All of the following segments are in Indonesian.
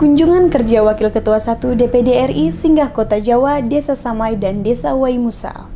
Kunjungan kerja Wakil Ketua 1 DPD RI singgah Kota Jawa, Desa Samai, dan Desa Waimusal.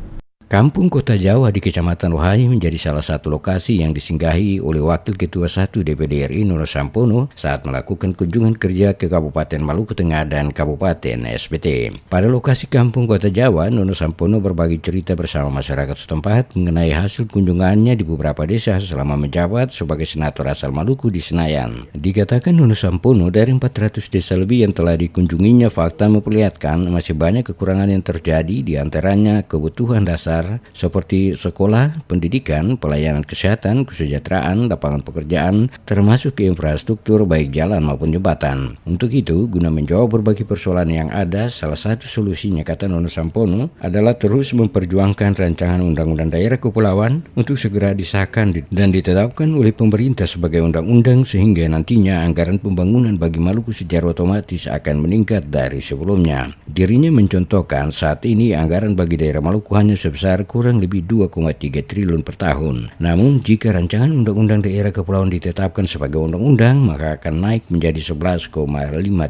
Kampung Kota Jawa di Kecamatan Wahai menjadi salah satu lokasi yang disinggahi oleh Wakil Ketua 1 DPD RI Nono Sampono saat melakukan kunjungan kerja ke Kabupaten Maluku Tengah dan Kabupaten SBT. Pada lokasi Kampung Kota Jawa, Nono Sampono berbagi cerita bersama masyarakat setempat mengenai hasil kunjungannya di beberapa desa selama menjabat sebagai senator asal Maluku di Senayan. Dikatakan Nono Sampono dari 400 desa lebih yang telah dikunjunginya, fakta memperlihatkan masih banyak kekurangan yang terjadi, diantaranya kebutuhan dasar seperti sekolah, pendidikan, pelayanan kesehatan, kesejahteraan, lapangan pekerjaan, termasuk ke infrastruktur baik jalan maupun jembatan. Untuk itu, guna menjawab berbagai persoalan yang ada, salah satu solusinya, kata Nono Sampono, adalah terus memperjuangkan rancangan Undang-Undang Daerah Kepulauan untuk segera disahkan dan ditetapkan oleh pemerintah sebagai undang-undang sehingga nantinya anggaran pembangunan bagi Maluku secara otomatis akan meningkat dari sebelumnya. Dirinya mencontohkan saat ini anggaran bagi daerah Maluku hanya sebesar kurang lebih 2,3 triliun per tahun. Namun jika rancangan Undang-Undang Daerah Kepulauan ditetapkan sebagai undang-undang, maka akan naik menjadi 11,5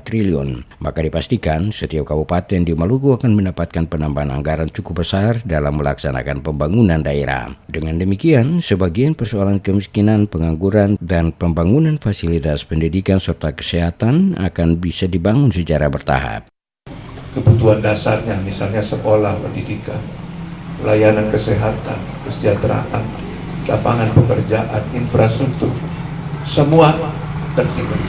triliun. Maka dipastikan setiap kabupaten di Maluku akan mendapatkan penambahan anggaran cukup besar dalam melaksanakan pembangunan daerah. Dengan demikian, sebagian persoalan kemiskinan, pengangguran, dan pembangunan fasilitas pendidikan serta kesehatan akan bisa dibangun secara bertahap. Kebutuhan dasarnya, misalnya sekolah, pendidikan, layanan kesehatan, kesejahteraan, lapangan pekerjaan, infrastruktur, semua tertimbun.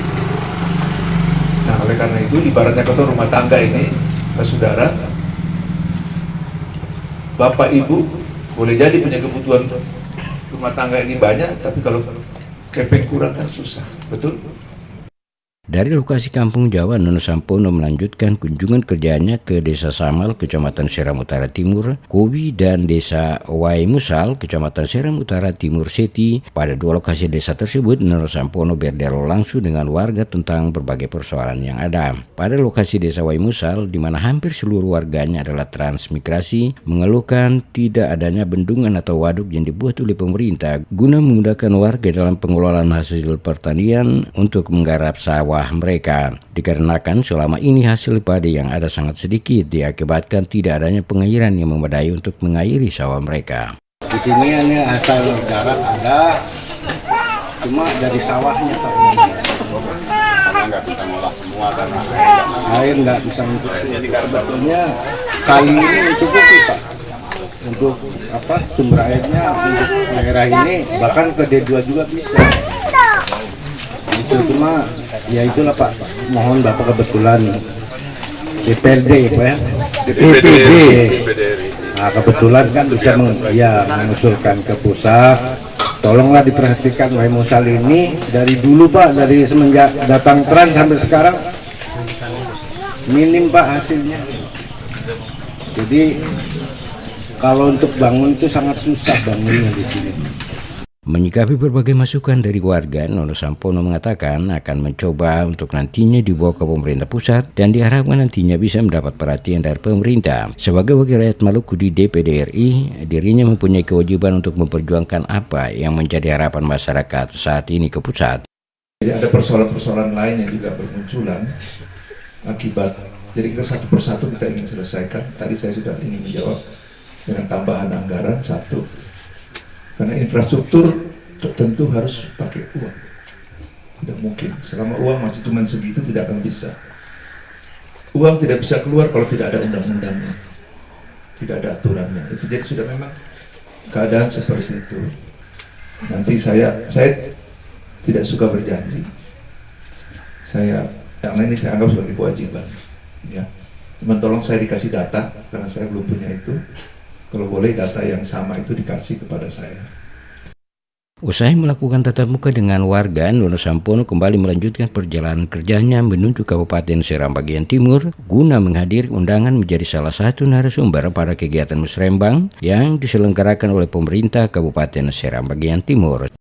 Nah, oleh karena itu, ibaratnya ketua rumah tangga ini, saudara, bapak ibu boleh jadi punya kebutuhan rumah tangga ini banyak, tapi kalau kepeng kurang kan susah, betul? Dari lokasi Kampung Jawa, Nono Sampono melanjutkan kunjungan kerjanya ke Desa Samal, Kecamatan Seram Utara Timur, Kobi, dan Desa Waimusal, Kecamatan Seram Utara Timur Seti. Pada dua lokasi desa tersebut, Nono Sampono berdialog langsung dengan warga tentang berbagai persoalan yang ada. Pada lokasi Desa Waimusal, di mana hampir seluruh warganya adalah transmigrasi, mengeluhkan tidak adanya bendungan atau waduk yang dibuat oleh pemerintah guna memudahkan warga dalam pengelolaan hasil pertanian untuk menggarap sawah mereka, dikarenakan selama ini hasil padi yang ada sangat sedikit diakibatkan tidak adanya pengairan yang memadai untuk mengairi sawah mereka. Di sini ini hasil garap ada, cuma dari sawahnya Pak. Karena nggak bisa ngolah semua karena Air nggak bisa mencukupi. Sebetulnya kali ini mencukupi Pak. Untuk sumber airnya untuk daerah ini bahkan ke D2 juga bisa. Itu cuma ya itulah Pak, mohon Bapak kebetulan DPRD Pak ya, DPD. Nah, kebetulan kan bisa mengusulkan ke pusat, tolonglah diperhatikan Waimusal ini dari dulu Pak, dari semenjak datang Trans sampai sekarang minim Pak hasilnya. Jadi kalau untuk bangun itu sangat susah bangunnya di sini. Menyikapi berbagai masukan dari warga, Nono Sampono mengatakan akan mencoba untuk nantinya dibawa ke pemerintah pusat dan diharapkan nantinya bisa mendapat perhatian dari pemerintah. Sebagai wakil rakyat Maluku di DPD RI, dirinya mempunyai kewajiban untuk memperjuangkan apa yang menjadi harapan masyarakat saat ini ke pusat. Jadi ada persoalan-persoalan lain yang juga bermunculan akibat. Jadi kita satu persatu kita ingin selesaikan. Tadi saya sudah ingin menjawab dengan tambahan anggaran satu. Karena infrastruktur tentu harus pakai uang. Tidak mungkin. Selama uang masih cuma segitu tidak akan bisa. Uang tidak bisa keluar kalau tidak ada undang-undangnya. Tidak ada aturannya. Itu jadi sudah memang keadaan seperti itu. Nanti saya tidak suka berjanji. Yang ini saya anggap sebagai kewajiban. Ya. Cuma tolong saya dikasih data karena saya belum punya itu. Kalau boleh data yang sama itu dikasih kepada saya. Usai melakukan tatap muka dengan warga, Nono Sampono kembali melanjutkan perjalanan kerjanya menuju Kabupaten Seram bagian Timur guna menghadiri undangan menjadi salah satu narasumber pada kegiatan musrembang yang diselenggarakan oleh pemerintah Kabupaten Seram bagian Timur.